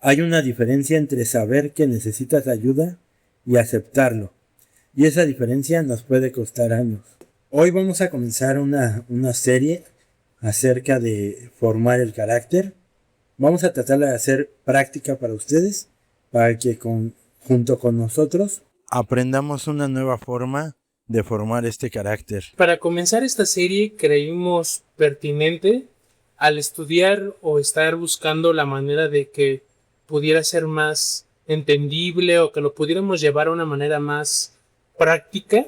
Hay una diferencia entre saber que necesitas ayuda y aceptarlo. Y esa diferencia nos puede costar años. Hoy vamos a comenzar una serie acerca de formar el carácter. Vamos a tratar de hacer práctica para ustedes, para que junto con nosotros aprendamos una nueva forma de formar este carácter. Para comenzar esta serie creímos pertinente al estudiar o estar buscando la manera de que pudiera ser más entendible o que lo pudiéramos llevar a una manera más práctica.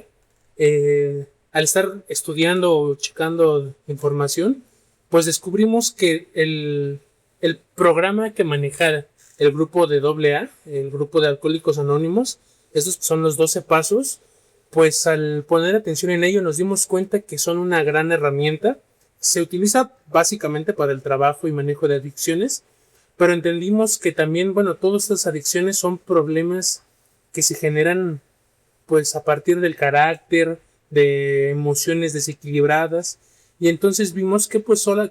Al estar estudiando o checando información, pues descubrimos que el programa que maneja el grupo de AA, el grupo de Alcohólicos Anónimos, estos son los 12 pasos, pues al poner atención en ello nos dimos cuenta que son una gran herramienta. Se utiliza básicamente para el trabajo y manejo de adicciones, pero entendimos que también, todas estas adicciones son problemas que se generan pues a partir del carácter, de emociones desequilibradas, y entonces vimos que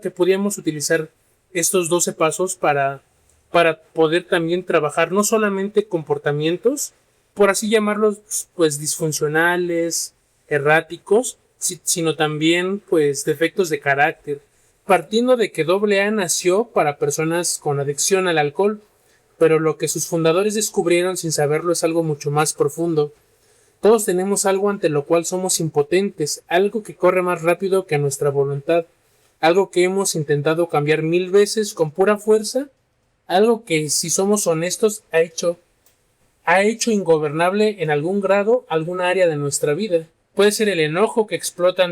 que podíamos utilizar estos 12 pasos para poder también trabajar no solamente comportamientos, por así llamarlos, pues disfuncionales, erráticos, sino también pues defectos de carácter, partiendo de que AA nació para personas con adicción al alcohol, pero lo que sus fundadores descubrieron sin saberlo es algo mucho más profundo. Todos tenemos algo ante lo cual somos impotentes, algo que corre más rápido que nuestra voluntad, algo que hemos intentado cambiar 1000 veces con pura fuerza, algo que, si somos honestos, ha hecho ingobernable en algún grado alguna área de nuestra vida. Puede ser el enojo que explota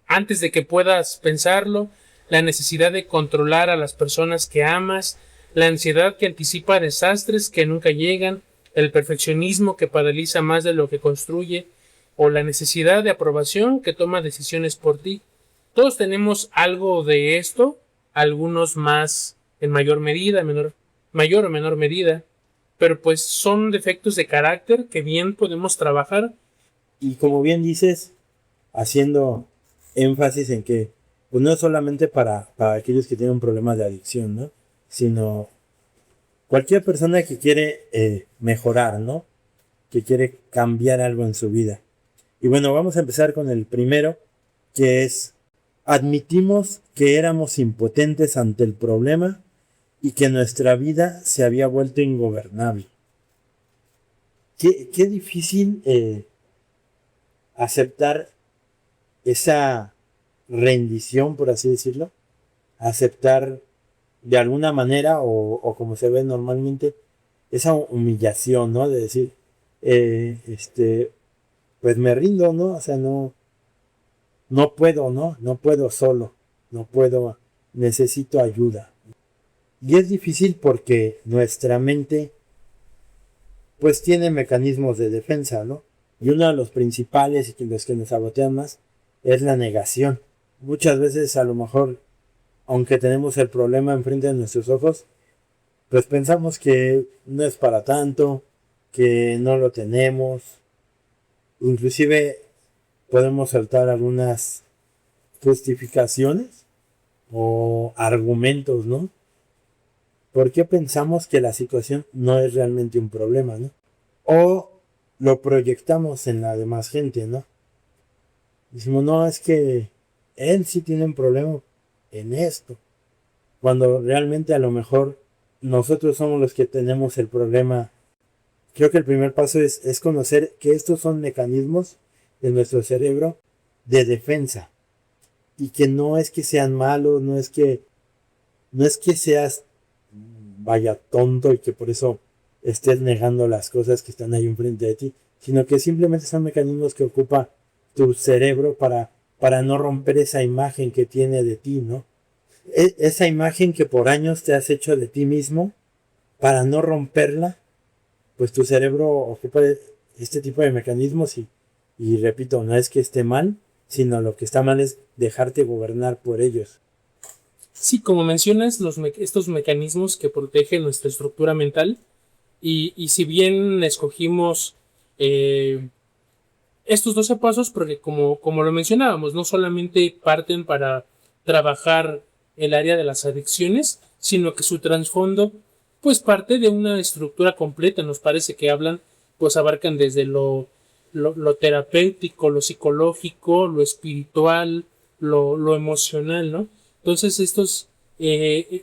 antes de que puedas pensarlo, la necesidad de controlar a las personas que amas, la ansiedad que anticipa desastres que nunca llegan, el perfeccionismo que paraliza más de lo que construye, o la necesidad de aprobación que toma decisiones por ti. Todos tenemos algo de esto, algunos más en mayor o menor medida, pero pues son defectos de carácter que bien podemos trabajar. Y como bien dices, haciendo énfasis en que pues no es solamente para aquellos que tienen un problema de adicción, ¿no? Sino cualquier persona que quiere mejorar, ¿no? Que quiere cambiar algo en su vida. Y bueno, vamos a empezar con el primero, que es: admitimos que éramos impotentes ante el problema y que nuestra vida se había vuelto ingobernable. Qué difícil aceptar esa rendición, por así decirlo. Aceptar de alguna manera, o como se ve normalmente, esa humillación, ¿no? De decir, pues me rindo, ¿no? O sea, no puedo, ¿no? No puedo solo, no puedo, necesito ayuda. Y es difícil porque nuestra mente, pues tiene mecanismos de defensa, ¿no? Y uno de los principales y los que nos sabotean más es la negación. Muchas veces, a lo mejor, aunque tenemos el problema enfrente de nuestros ojos, pues pensamos que no es para tanto, que no lo tenemos. Inclusive podemos saltar algunas justificaciones o argumentos, ¿no? ¿Por qué pensamos que la situación no es realmente un problema, ¿no? O lo proyectamos en la demás gente, ¿no? Decimos, no, es que él sí tiene un problema en esto, cuando realmente a lo mejor nosotros somos los que tenemos el problema. Creo que el primer paso es conocer que estos son mecanismos de nuestro cerebro de defensa, y que no es que sean malos, no es que seas vaya tonto y que por eso estés negando las cosas que están ahí enfrente de ti, sino que simplemente son mecanismos que ocupa tu cerebro para no romper esa imagen que tiene de ti, ¿no? Esa imagen que por años te has hecho de ti mismo, para no romperla, pues tu cerebro ocupa este tipo de mecanismos y repito, no es que esté mal, sino lo que está mal es dejarte gobernar por ellos. Sí, como mencionas, estos mecanismos que protegen nuestra estructura mental, y si bien escogimos estos 12 pasos, porque como lo mencionábamos, no solamente parten para trabajar el área de las adicciones, sino que su trasfondo pues parte de una estructura completa. Nos parece que hablan, pues abarcan desde lo terapéutico, lo psicológico, lo espiritual, lo emocional, ¿no? Entonces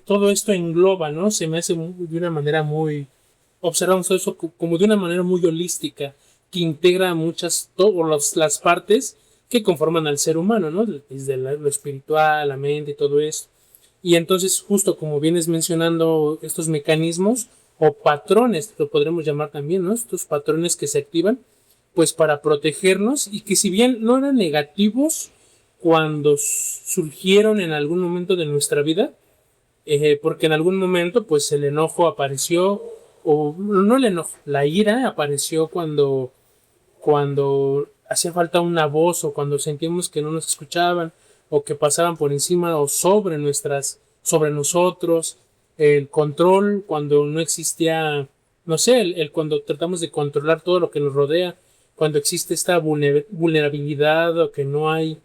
todo esto engloba, ¿no? Se me hace de una manera muy, observamos eso como de una manera muy holística, que integra todas las partes que conforman al ser humano, ¿no? Desde lo espiritual, la mente y todo esto. Y entonces, justo como vienes mencionando estos mecanismos o patrones, lo podremos llamar también, ¿no? Estos patrones que se activan, pues para protegernos y que si bien no eran negativos cuando surgieron en algún momento de nuestra vida, porque en algún momento pues el enojo apareció, o no el enojo, la ira apareció cuando hacía falta una voz o cuando sentimos que no nos escuchaban o que pasaban por encima o sobre nosotros, el control cuando no existía, no sé, cuando tratamos de controlar todo lo que nos rodea, cuando existe esta vulnerabilidad o que no hay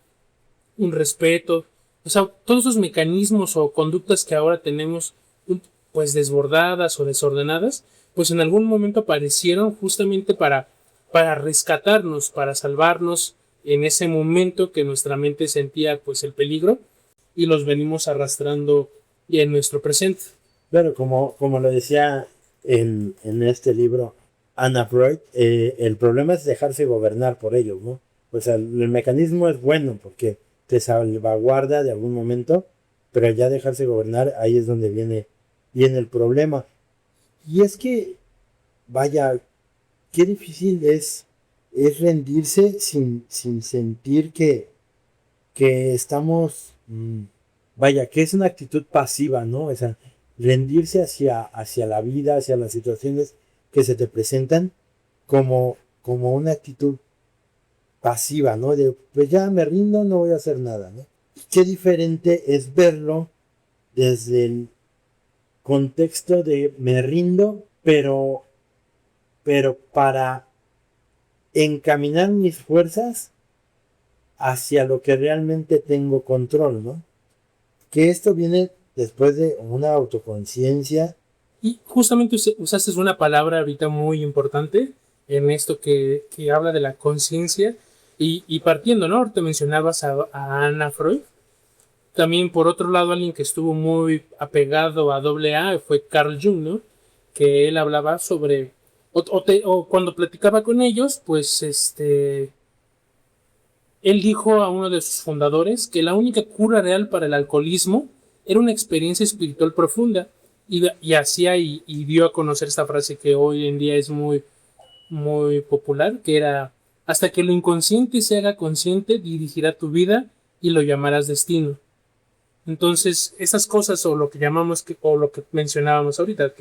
un respeto, o sea, todos esos mecanismos o conductas que ahora tenemos pues desbordadas o desordenadas, pues en algún momento aparecieron justamente para rescatarnos, para salvarnos en ese momento que nuestra mente sentía pues el peligro y los venimos arrastrando en nuestro presente. Claro, como lo decía en este libro Anna Freud, el problema es dejarse gobernar por ellos, ¿no? O sea, el mecanismo es bueno porque te salvaguarda de algún momento, pero ya dejarse gobernar, ahí es donde viene el problema. Y es que, vaya, qué difícil es rendirse sin sentir que estamos, vaya, que es una actitud pasiva, ¿no? O sea, rendirse hacia la vida, hacia las situaciones que se te presentan como una actitud pasiva, ¿no? De, pues ya me rindo, no voy a hacer nada, ¿no? Qué diferente es verlo desde el contexto de me rindo, pero para encaminar mis fuerzas hacia lo que realmente tengo control, ¿no? Que esto viene después de una autoconciencia. Y justamente usaste una palabra ahorita muy importante en esto que habla de la conciencia y partiendo, ¿no? Ahorita mencionabas a Anna Freud. También por otro lado alguien que estuvo muy apegado a AA fue Carl Jung, ¿no? Que él hablaba sobre o cuando platicaba con ellos, pues él dijo a uno de sus fundadores que la única cura real para el alcoholismo era una experiencia espiritual profunda y hacía y dio a conocer esta frase que hoy en día es muy, muy popular, que era hasta que lo inconsciente se haga consciente dirigirá tu vida y lo llamarás destino. Entonces, esas cosas o lo que llamamos o lo que mencionábamos ahorita,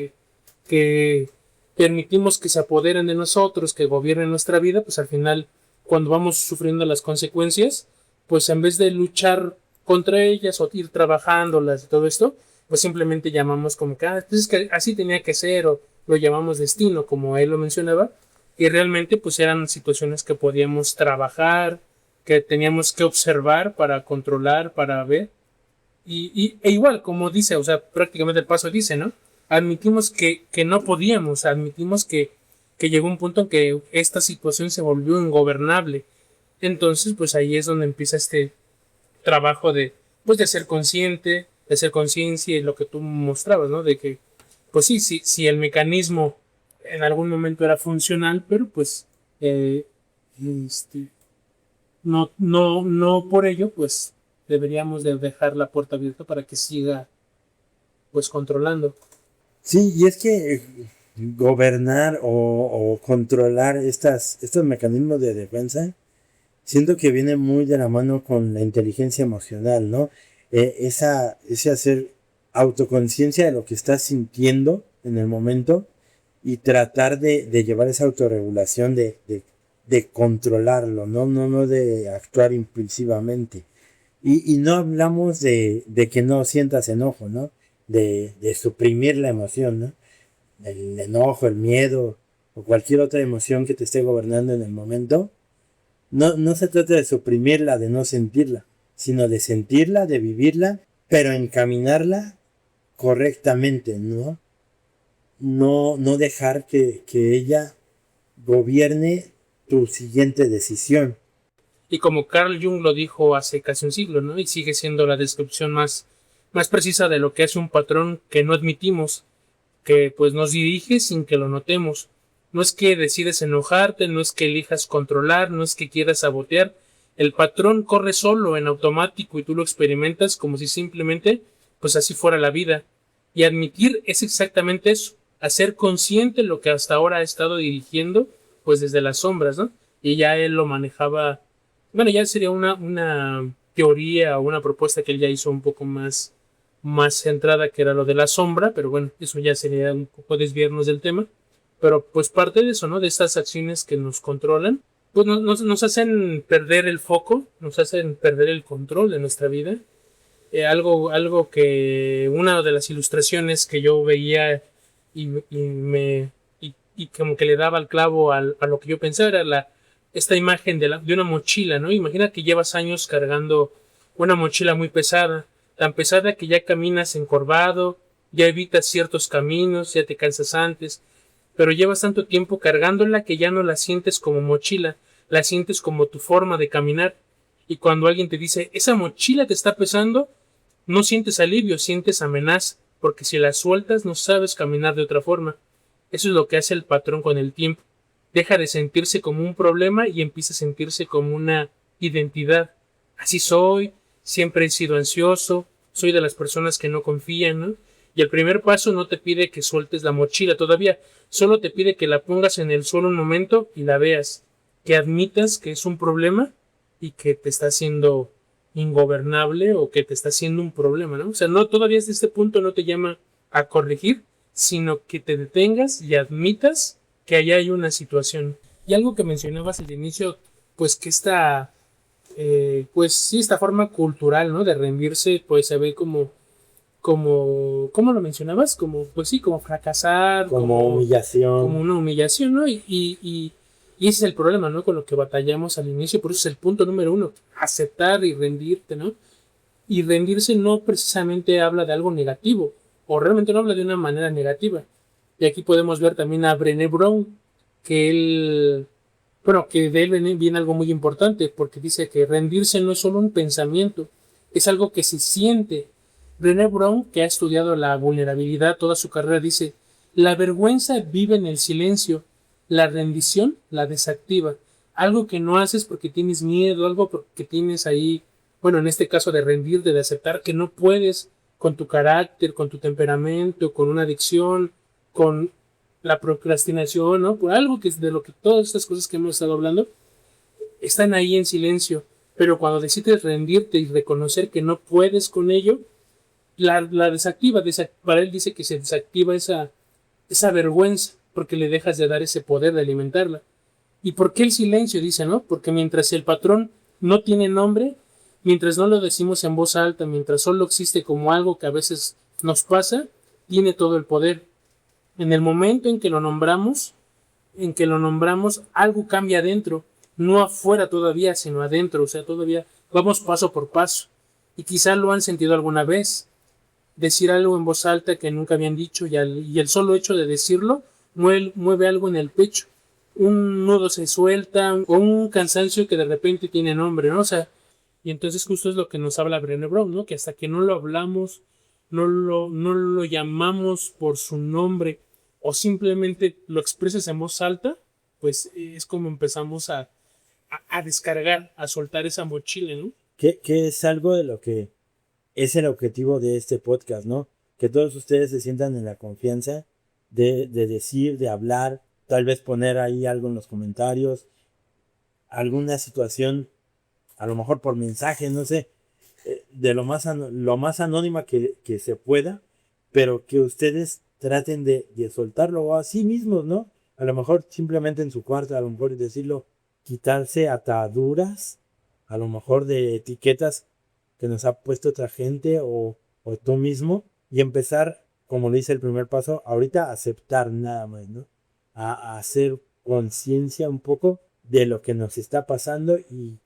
que permitimos que se apoderen de nosotros, que gobiernen nuestra vida, pues al final, cuando vamos sufriendo las consecuencias, pues en vez de luchar contra ellas o ir trabajándolas y todo esto, pues simplemente llamamos como que, pues es que así tenía que ser, o lo llamamos destino, como él lo mencionaba, y realmente pues eran situaciones que podíamos trabajar, que teníamos que observar para controlar, para ver. E igual, como dice, o sea, prácticamente el paso dice, ¿no? Admitimos que no podíamos, admitimos que llegó un punto en que esta situación se volvió ingobernable. Entonces, pues ahí es donde empieza este trabajo pues de ser consciente, de ser conciencia y lo que tú mostrabas, ¿no? De que, pues sí, el mecanismo en algún momento era funcional, pero pues, no por ello, pues deberíamos de dejar la puerta abierta para que siga pues controlando. Sí, y es que gobernar o controlar estos mecanismos de defensa, siento que viene muy de la mano con la inteligencia emocional, ¿no? Ese hacer autoconciencia de lo que estás sintiendo en el momento y tratar de llevar esa autorregulación de controlarlo, no de actuar impulsivamente. Y no hablamos de que no sientas enojo, ¿no? De suprimir la emoción, ¿no? El enojo, el miedo o cualquier otra emoción que te esté gobernando en el momento. No se trata de suprimirla, de no sentirla, sino de sentirla, de vivirla, pero encaminarla correctamente, ¿no? no dejar que ella gobierne tu siguiente decisión. Y como Carl Jung lo dijo hace casi un siglo, ¿no? Y sigue siendo la descripción más precisa de lo que es un patrón que no admitimos, que pues nos dirige sin que lo notemos. No es que decides enojarte, no es que elijas controlar, no es que quieras sabotear. El patrón corre solo en automático y tú lo experimentas como si simplemente pues así fuera la vida. Y admitir es exactamente eso, hacer consciente lo que hasta ahora ha estado dirigiendo pues desde las sombras, ¿no? Y ya él lo manejaba, bueno, ya sería una teoría o una propuesta que él ya hizo un poco más centrada, que era lo de la sombra, pero bueno, eso ya sería un poco desviarnos del tema. Pero pues parte de eso, ¿no? De estas acciones que nos controlan, pues nos hacen perder el foco, nos hacen perder el control de nuestra vida. Algo que una de las ilustraciones que yo veía y como que le daba el clavo a lo que yo pensaba era esta imagen de una mochila, ¿no? Imagina que llevas años cargando una mochila muy pesada, tan pesada que ya caminas encorvado, ya evitas ciertos caminos, ya te cansas antes, pero llevas tanto tiempo cargándola que ya no la sientes como mochila, la sientes como tu forma de caminar. Y cuando alguien te dice, esa mochila te está pesando, no sientes alivio, sientes amenaza, porque si la sueltas no sabes caminar de otra forma. Eso es lo que hace el patrón con el tiempo. Deja de sentirse como un problema y empieza a sentirse como una identidad. Así soy, siempre he sido ansioso, soy de las personas que no confían, ¿no? Y el primer paso no te pide que sueltes la mochila todavía, solo te pide que la pongas en el suelo un momento y la veas, que admitas que es un problema y que te está haciendo ingobernable o que te está haciendo un problema, ¿no? O sea, no, todavía desde este punto no te llama a corregir, sino que te detengas y admitas que allá hay una situación. Y algo que mencionabas al inicio, pues que pues sí, esta forma cultural, ¿no? De rendirse, pues se ve ¿cómo lo mencionabas? Como, pues sí, como fracasar, Como humillación. como una humillación, ¿no? Y ese es el problema, ¿no? Con lo que batallamos al inicio, por eso es el punto número uno, aceptar y rendirte, ¿no? Y rendirse no precisamente habla de algo negativo, o realmente no habla de una manera negativa. Y aquí podemos ver también a Brené Brown, que bueno, que de él viene algo muy importante, porque dice que rendirse no es solo un pensamiento, es algo que se siente. Brené Brown, que ha estudiado la vulnerabilidad toda su carrera, dice, la vergüenza vive en el silencio, la rendición la desactiva. Algo que no haces porque tienes miedo, algo porque tienes ahí, bueno, en este caso de rendirte, de aceptar que no puedes con tu carácter, con tu temperamento, con una adicción, con la procrastinación, ¿no? Por algo que es de lo que todas estas cosas que hemos estado hablando están ahí en silencio. Pero cuando decides rendirte y reconocer que no puedes con ello, la desactiva. Para él dice que se desactiva esa vergüenza porque le dejas de dar ese poder de alimentarla. ¿Y por qué el silencio? Dice, ¿no? Porque mientras el patrón no tiene nombre, mientras no lo decimos en voz alta, mientras solo existe como algo que a veces nos pasa, tiene todo el poder. En el momento en que lo nombramos, algo cambia adentro, no afuera todavía, sino adentro, o sea, todavía vamos paso por paso. Y quizá lo han sentido alguna vez, decir algo en voz alta que nunca habían dicho y el solo hecho de decirlo mueve algo en el pecho. Un nudo se suelta o un cansancio que de repente tiene nombre, ¿no? O sea, y entonces justo es lo que nos habla Brené Brown, ¿no? Que hasta que no lo hablamos, no lo llamamos por su nombre o simplemente lo expresas en voz alta, pues es como empezamos a descargar, a soltar esa mochila, ¿no? Que es algo de lo que es el objetivo de este podcast, ¿no? Que todos ustedes se sientan en la confianza de decir, de hablar, tal vez poner ahí algo en los comentarios, alguna situación, a lo mejor por mensaje, no sé, de lo más anónima que se pueda, pero que ustedes traten de soltarlo a sí mismos, ¿no? A lo mejor simplemente en su cuarto, a lo mejor decirlo, quitarse ataduras, a lo mejor de etiquetas que nos ha puesto otra gente o tú mismo, y empezar, como le dice el primer paso, ahorita a aceptar nada más, ¿no? A hacer conciencia un poco de lo que nos está pasando y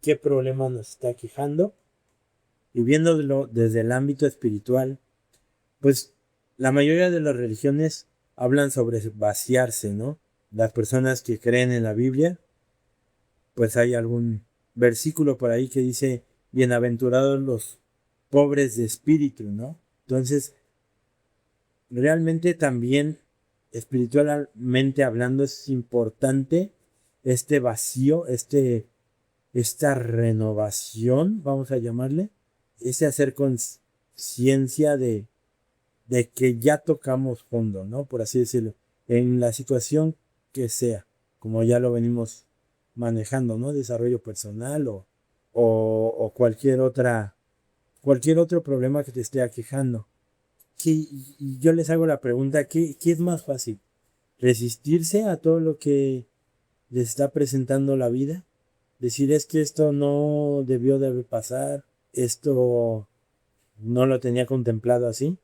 qué problema nos está quejando. Y viéndolo desde el ámbito espiritual, pues la mayoría de las religiones hablan sobre vaciarse, ¿no? Las personas que creen en la Biblia, pues hay algún versículo por ahí que dice, bienaventurados los pobres de espíritu, ¿no? Entonces, realmente también, espiritualmente hablando, es importante este vacío, esta renovación, vamos a llamarle, ese hacer conciencia de que ya tocamos fondo, ¿no? Por así decirlo, en la situación que sea, como ya lo venimos manejando, ¿no? Desarrollo personal o cualquier otro problema que te esté aquejando. Y yo les hago la pregunta, ¿qué es más fácil? ¿Resistirse a todo lo que les está presentando la vida? Decir es que esto no debió de pasar, esto no lo tenía contemplado así,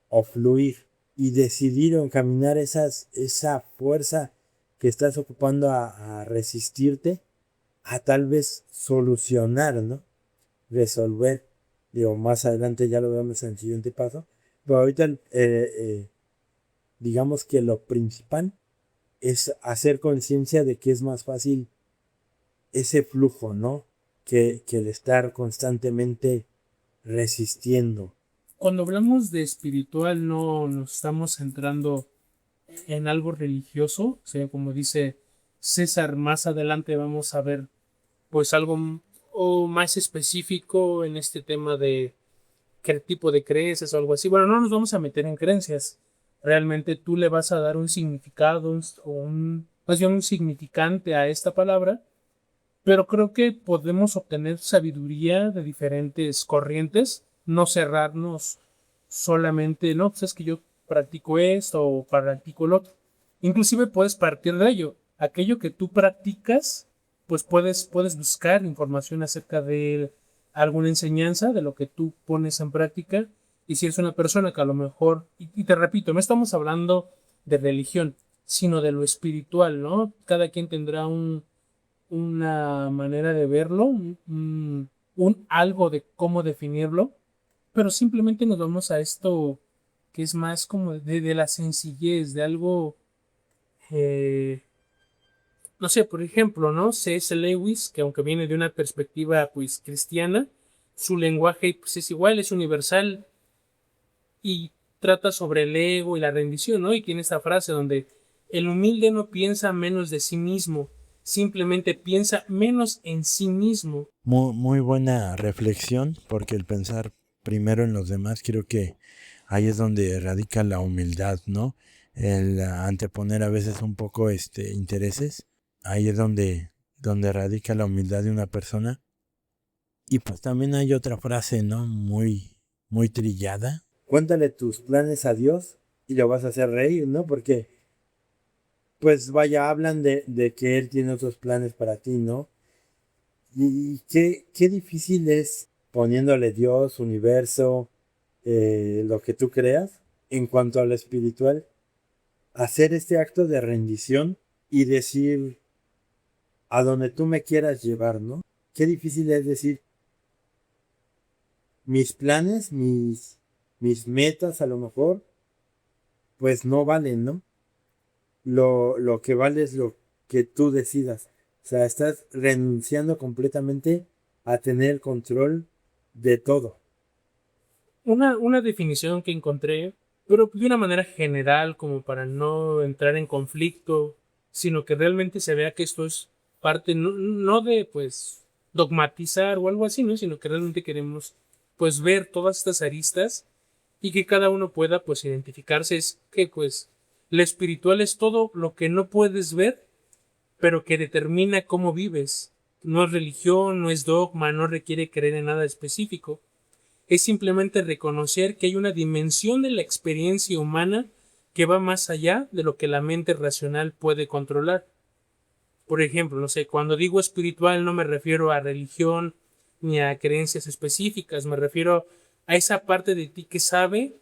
o fluir y decidir o encaminar esa fuerza que estás ocupando a resistirte, a tal vez solucionar, ¿no? Resolver. Digo, más adelante ya lo vemos en el siguiente paso. Pero ahorita, digamos que lo principal es hacer conciencia de que es más fácil ese flujo, ¿no? Que el estar constantemente resistiendo. Cuando hablamos de espiritual no nos estamos centrando en algo religioso, o sea, como dice César, más adelante vamos a ver pues algo o más específico en este tema de qué tipo de creencias o algo así. Bueno, no nos vamos a meter en creencias. Realmente tú le vas a dar un significado más bien un significante a esta palabra, pero creo que podemos obtener sabiduría de diferentes corrientes, no cerrarnos solamente, no, pues es que yo practico esto o practico lo otro. Inclusive puedes partir de ello. Aquello que tú practicas, pues puedes buscar información acerca de alguna enseñanza, de lo que tú pones en práctica. Y si eres una persona que a lo mejor, y te repito, no estamos hablando de religión, sino de lo espiritual, ¿no? Cada quien tendrá una manera de verlo, un algo de cómo definirlo, pero simplemente nos vamos a esto que es más como de la sencillez, de algo, eh, no sé, por ejemplo, ¿no? C.S. Lewis, que aunque viene de una perspectiva pues cristiana, su lenguaje pues es igual, es universal y trata sobre el ego y la rendición, ¿no? Y tiene esta frase donde el humilde no piensa menos de sí mismo, simplemente piensa menos en sí mismo. Muy buena reflexión, porque el pensar primero en los demás, creo que ahí es donde radica la humildad, ¿no? El anteponer a veces un poco intereses, ahí es donde radica la humildad de una persona. Y pues también hay otra frase, ¿no? Muy trillada. Cuéntale tus planes a Dios y lo vas a hacer reír, ¿no? Porque, pues vaya, hablan de que Él tiene otros planes para ti, ¿no? Y qué difícil es poniéndole Dios, universo, lo que tú creas, en cuanto a lo espiritual, hacer este acto de rendición y decir a donde tú me quieras llevar, ¿no? Qué difícil es decir mis planes, mis metas a lo mejor, pues no valen, ¿no? Lo que vale es lo que tú decidas. O sea, estás renunciando completamente a tener control de todo. Una definición que encontré, pero de una manera general, como para no entrar en conflicto, sino que realmente se vea que esto es parte no de pues dogmatizar o algo así, ¿no? Sino que realmente queremos pues ver todas estas aristas y que cada uno pueda pues identificarse. Es que pues lo espiritual es todo lo que no puedes ver, pero que determina cómo vives. No es religión, no es dogma, no requiere creer en nada específico. Es simplemente reconocer que hay una dimensión de la experiencia humana que va más allá de lo que la mente racional puede controlar. Por ejemplo, no sé, cuando digo espiritual no me refiero a religión ni a creencias específicas, me refiero a esa parte de ti que sabe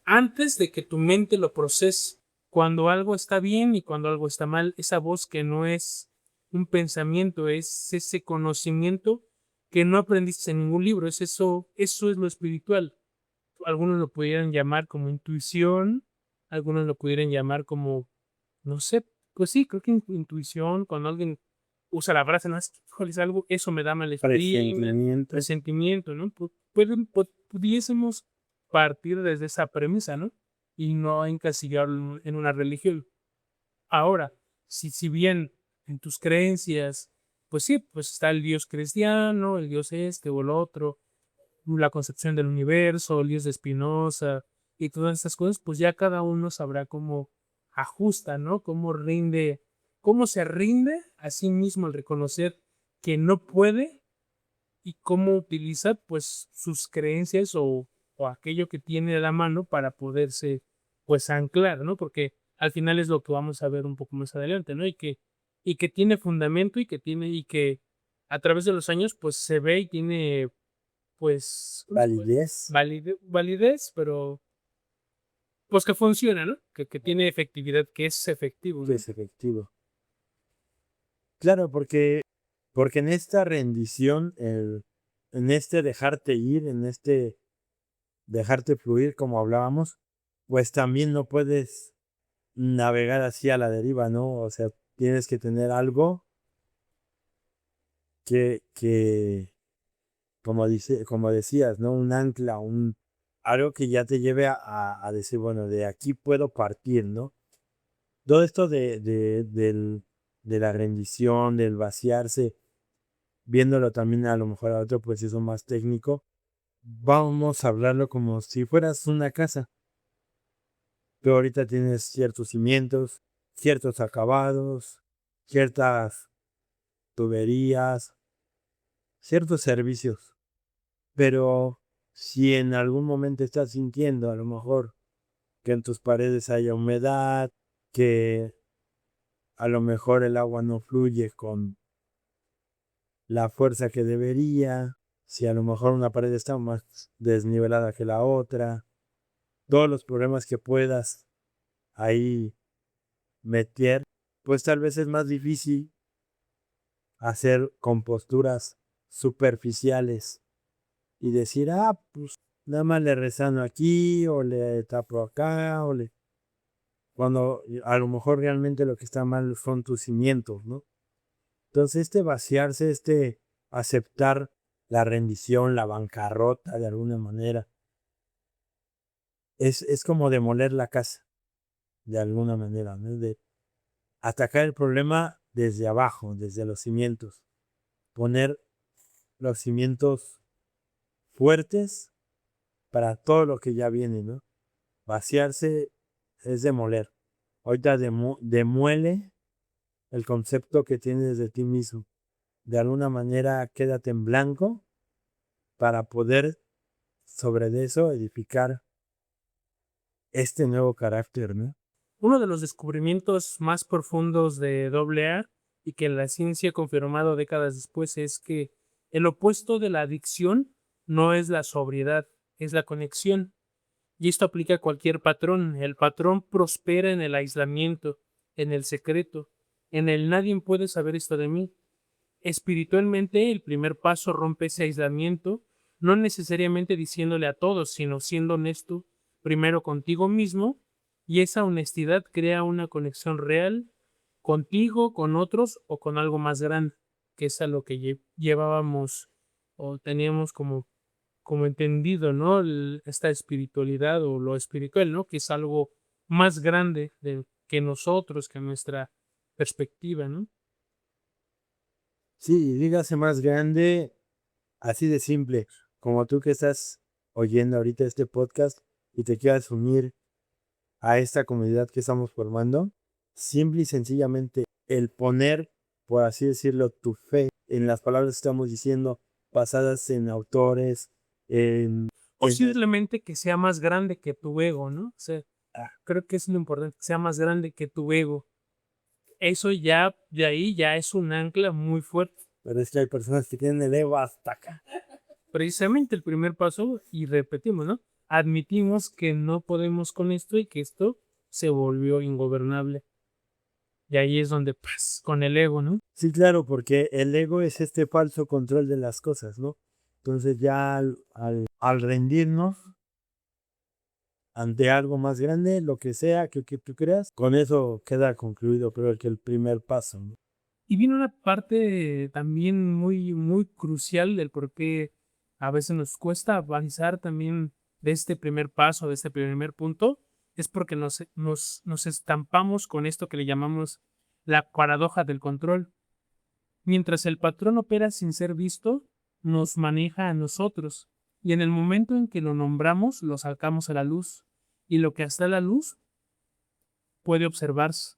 antes de que tu mente lo procese, cuando algo está bien y cuando algo está mal, esa voz que no es un pensamiento, es ese conocimiento que no aprendiste en ningún libro, eso es lo espiritual. Algunos lo pudieran llamar como intuición, algunos lo pudieran llamar como, no sé, pues sí, creo que intuición, cuando alguien usa la frase, no es que, híjole, es algo, eso me da malestima, Presentimiento. presentimiento, ¿no? Pudiésemos partir desde esa premisa, ¿no? Y no encasillarlo en una religión. Ahora, si bien en tus creencias, pues sí, pues está el Dios cristiano, el Dios este o el otro, la concepción del universo, el Dios de Spinoza y todas estas cosas, pues ya cada uno sabrá cómo ajusta, ¿no? Cómo se rinde a sí mismo al reconocer que no puede y cómo utiliza pues sus creencias o aquello que tiene a la mano para poderse pues anclar, ¿no? Porque al final es lo que vamos a ver un poco más adelante, ¿no? Y que tiene fundamento y que a través de los años pues se ve y tiene pues Validez. validez, pero pues que funciona, ¿no? Que tiene efectividad, que es efectivo, ¿no? Es efectivo. Claro, porque en esta rendición, en este dejarte ir, en este dejarte fluir, como hablábamos, pues también no puedes navegar así a la deriva, ¿no? O sea, tienes que tener algo que como decías, ¿no? Un ancla, algo que ya te lleve a decir, bueno, de aquí puedo partir, ¿no? Todo esto de la rendición, del vaciarse, viéndolo también a lo mejor a otro proceso más técnico, vamos a hablarlo como si fueras una casa. Tú ahorita tienes ciertos cimientos, ciertos acabados, ciertas tuberías, ciertos servicios. Pero si en algún momento estás sintiendo a lo mejor que en tus paredes haya humedad, que a lo mejor el agua no fluye con la fuerza que debería, si a lo mejor una pared está más desnivelada que la otra, todos los problemas que puedas ahí meter, pues tal vez es más difícil hacer composturas superficiales y decir, pues nada más le rezano aquí o le tapo acá cuando a lo mejor realmente lo que está mal son tus cimientos, ¿no? Entonces este vaciarse, este aceptar la rendición, la bancarrota de alguna manera, es como demoler la casa, de alguna manera, ¿no? De atacar el problema desde abajo, desde los cimientos, poner los cimientos fuertes para todo lo que ya viene, ¿no? Vaciarse es demoler. Ahorita demuele el concepto que tienes de ti mismo. De alguna manera quédate en blanco para poder sobre eso edificar este nuevo carácter, ¿no? Uno de los descubrimientos más profundos de AA y que la ciencia ha confirmado décadas después es que el opuesto de la adicción no es la sobriedad, es la conexión. Y esto aplica a cualquier patrón. El patrón prospera en el aislamiento, en el secreto, en el nadie puede saber esto de mí. Espiritualmente, el primer paso rompe ese aislamiento, no necesariamente diciéndole a todos, sino siendo honesto primero contigo mismo, y esa honestidad crea una conexión real contigo, con otros o con algo más grande, que es a lo que llevábamos o teníamos como entendido, ¿no? Esta espiritualidad o lo espiritual, ¿no? Que es algo más grande que nosotros, que nuestra perspectiva, ¿no? Sí, dígase más grande, así de simple, como tú que estás oyendo ahorita este podcast y te quieras unir a esta comunidad que estamos formando, simple y sencillamente el poner, por así decirlo, tu fe en las palabras que estamos diciendo, basadas en autores, en... Posiblemente que sea más grande que tu ego, ¿no? O sea, creo que es lo importante, que sea más grande que tu ego. Eso ya, de ahí ya es un ancla muy fuerte. Pero es que hay personas que tienen el ego hasta acá. Precisamente el primer paso, y repetimos, ¿no? Admitimos que no podemos con esto y que esto se volvió ingobernable. Y ahí es donde, pues, con el ego, ¿no? Sí, claro, porque el ego es este falso control de las cosas, ¿no? Entonces ya al rendirnos, ante algo más grande, lo que sea que tú creas, con eso queda concluido, creo que el primer paso, ¿no? Y viene una parte también muy, muy crucial del por qué a veces nos cuesta avanzar también de este primer paso, de este primer punto, es porque nos estampamos con esto que le llamamos la paradoja del control. Mientras el patrón opera sin ser visto, nos maneja a nosotros, y en el momento en que lo nombramos, lo sacamos a la luz, y lo que está a la luz puede observarse.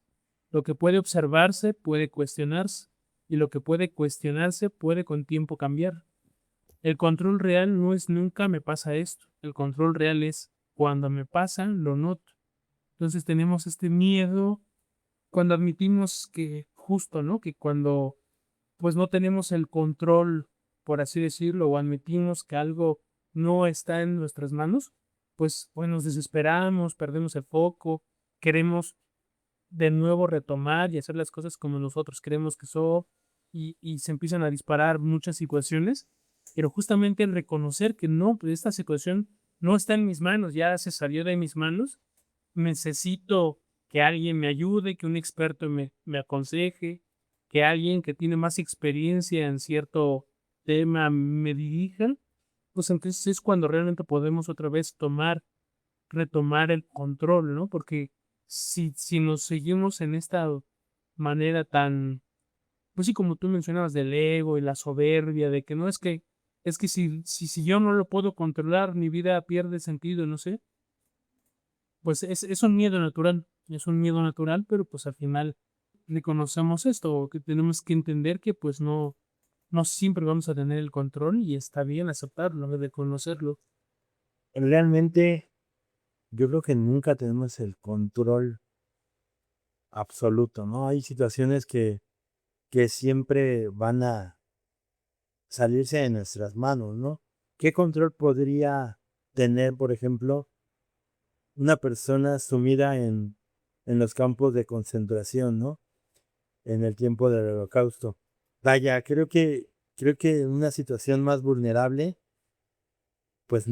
Lo que puede observarse puede cuestionarse, y lo que puede cuestionarse puede con tiempo cambiar. El control real no es nunca me pasa esto, el control real es cuando me pasa, lo noto. Entonces tenemos este miedo cuando admitimos que justo, ¿no? Que cuando pues no tenemos el control, por así decirlo, o admitimos que algo no está en nuestras manos, pues nos desesperamos, perdemos el foco, queremos de nuevo retomar y hacer las cosas como nosotros creemos que son, y se empiezan a disparar muchas situaciones, pero justamente el reconocer que no, pues esta situación no está en mis manos, ya se salió de mis manos, necesito que alguien me ayude, que un experto me aconseje, que alguien que tiene más experiencia en cierto tema me dirija, pues entonces es cuando realmente podemos otra vez retomar el control, ¿no? Porque si nos seguimos en esta manera tan, pues sí, como tú mencionabas, del ego y la soberbia, de que no es que si yo no lo puedo controlar, mi vida pierde sentido, no sé, pues es un miedo natural, pero pues al final reconocemos esto, que tenemos que entender que pues no siempre vamos a tener el control y está bien aceptarlo, reconocerlo. Realmente, yo creo que nunca tenemos el control absoluto, ¿no? Hay situaciones que siempre van a salirse de nuestras manos, ¿no? ¿Qué control podría tener, por ejemplo, una persona sumida en los campos de concentración, ¿no? En el tiempo del Holocausto. Vaya, creo que en una situación más vulnerable, pues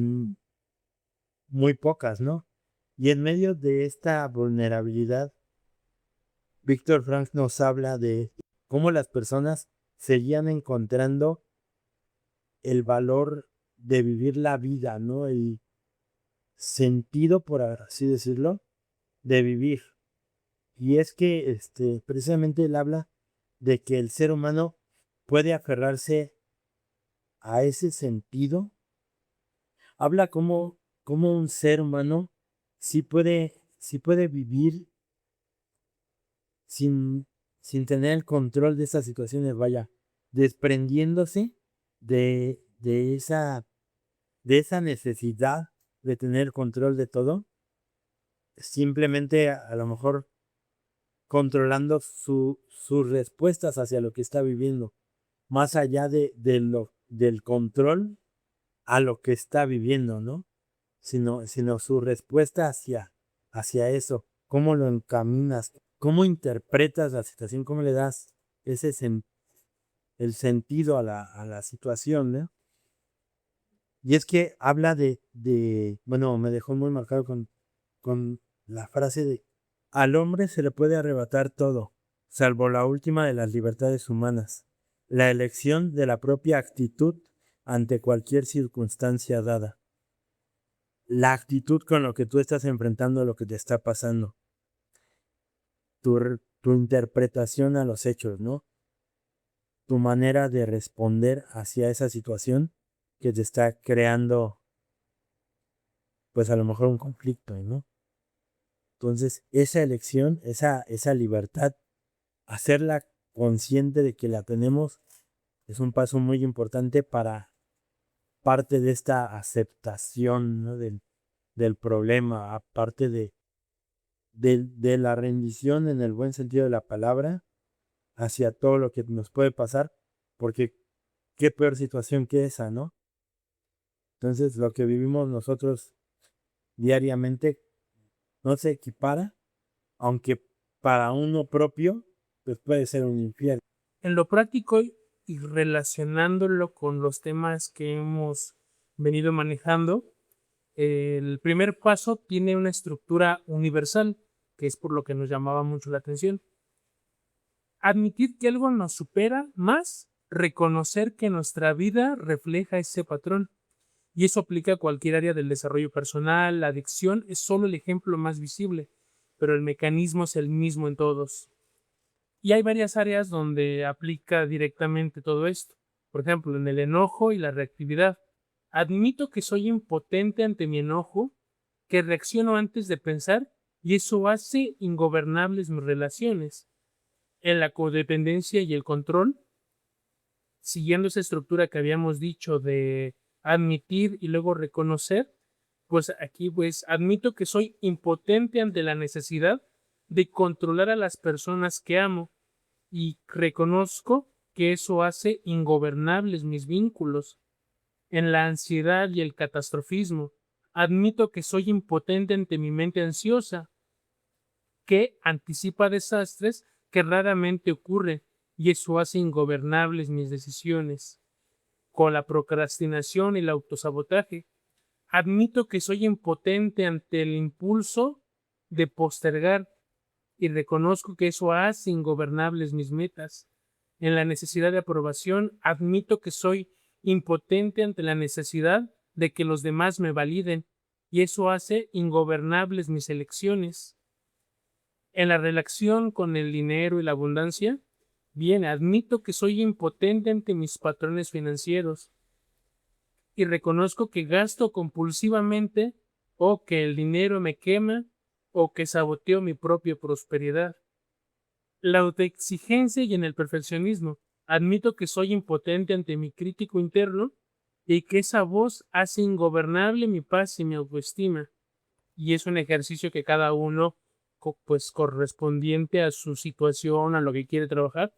muy pocas, ¿no? Y en medio de esta vulnerabilidad, Víctor Frank nos habla de cómo las personas seguían encontrando el valor de vivir la vida, ¿no? El sentido, por así decirlo, de vivir. Y es que precisamente él habla de que el ser humano puede aferrarse a ese sentido. Habla como un ser humano sí puede vivir sin, sin tener el control de esas situaciones, vaya, desprendiéndose de de esa necesidad de tener control de todo, simplemente a lo mejor controlando sus respuestas hacia lo que está viviendo, más allá del control a lo que está viviendo, ¿no? Sino su respuesta hacia eso, cómo lo encaminas, cómo interpretas la situación, cómo le das el sentido a a la situación, ¿no? Y es que habla bueno, me dejó muy marcado con la frase de, al hombre se le puede arrebatar todo, salvo la última de las libertades humanas, la elección de la propia actitud ante cualquier circunstancia dada. La actitud con lo que tú estás enfrentando lo que te está pasando, tu interpretación a los hechos, ¿no? Tu manera de responder hacia esa situación que te está creando, pues a lo mejor un conflicto, ¿no? Entonces, esa elección, esa libertad, hacerla consciente de que la tenemos, es un paso muy importante para parte de esta aceptación, ¿no? Del problema, aparte de la rendición en el buen sentido de la palabra hacia todo lo que nos puede pasar, porque qué peor situación que esa, ¿no? Entonces, lo que vivimos nosotros diariamente no se equipara, aunque para uno propio, pues puede ser un infierno. En lo práctico y relacionándolo con los temas que hemos venido manejando, El primer paso tiene una estructura universal, que es por lo que nos llamaba mucho la atención. Admitir que algo nos supera más, reconocer que nuestra vida refleja ese patrón. Y eso aplica a cualquier área del desarrollo personal. La adicción es solo el ejemplo más visible, pero el mecanismo es el mismo en todos. Y hay varias áreas donde aplica directamente todo esto. Por ejemplo, en el enojo y la reactividad. Admito que soy impotente ante mi enojo, que reacciono antes de pensar y eso hace ingobernables mis relaciones. En la codependencia y el control, siguiendo esa estructura que habíamos dicho de admitir y luego reconocer, pues aquí pues admito que soy impotente ante la necesidad de controlar a las personas que amo y reconozco que eso hace ingobernables mis vínculos. En la ansiedad y el catastrofismo, admito que soy impotente ante mi mente ansiosa, que anticipa desastres que raramente ocurren y eso hace ingobernables mis decisiones. Con la procrastinación y el autosabotaje, admito que soy impotente ante el impulso de postergar y reconozco que eso hace ingobernables mis metas. En la necesidad de aprobación, admito que soy impotente ante la necesidad de que los demás me validen y eso hace ingobernables mis elecciones. En la relación con el dinero y la abundancia, bien, admito que soy impotente ante mis patrones financieros y reconozco que gasto compulsivamente o que el dinero me quema o que saboteo mi propia prosperidad. La autoexigencia y en el perfeccionismo. Admito que soy impotente ante mi crítico interno y que esa voz hace ingobernable mi paz y mi autoestima. Y es un ejercicio que cada uno, pues correspondiente a su situación, a lo que quiere trabajar,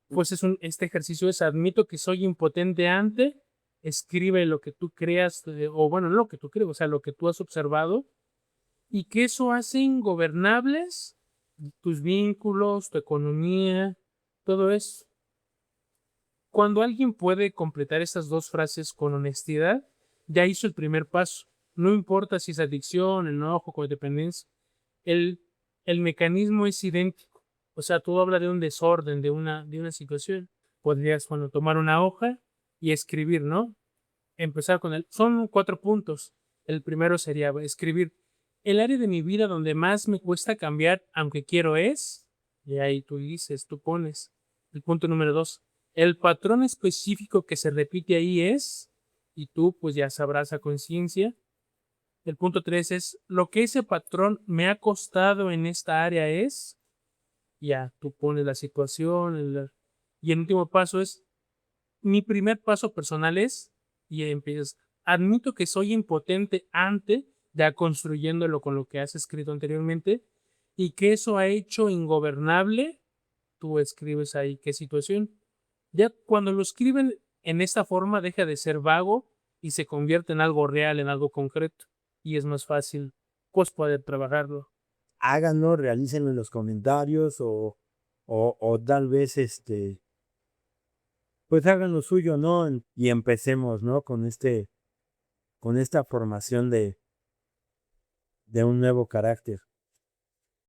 pues este ejercicio es admito que soy impotente ante, escribe lo que tú creas, o bueno, no lo que tú crees, o sea, lo que tú has observado, y que eso hace ingobernables tus vínculos, tu economía, todo eso. Cuando alguien puede completar estas dos frases con honestidad, ya hizo el primer paso. No importa si es adicción, enojo, codependencia. El, el mecanismo es idéntico. O sea, todo habla de un desorden, de una situación. Podrías, bueno, tomar una hoja y escribir, ¿no? Empezar con son 4 puntos. El primero sería escribir el área de mi vida donde más me cuesta cambiar, aunque quiero es, y ahí tú dices, tú pones. El punto número 2, el patrón específico que se repite ahí es, y tú pues ya sabrás a conciencia. El punto 3 es, lo que ese patrón me ha costado en esta área es, ya tú pones la situación, y el último paso es, mi primer paso personal es, y empiezas, admito que soy impotente ante, ya construyéndolo con lo que has escrito anteriormente, y que eso ha hecho ingobernable, tú escribes ahí qué situación. Ya cuando lo escriben en esta forma deja de ser vago y se convierte en algo real, en algo concreto, y es más fácil pues poder trabajarlo. Háganlo, realícenlo en los comentarios o tal vez pues hagan lo suyo, ¿no? Y empecemos, ¿no? Con esta formación de un nuevo carácter.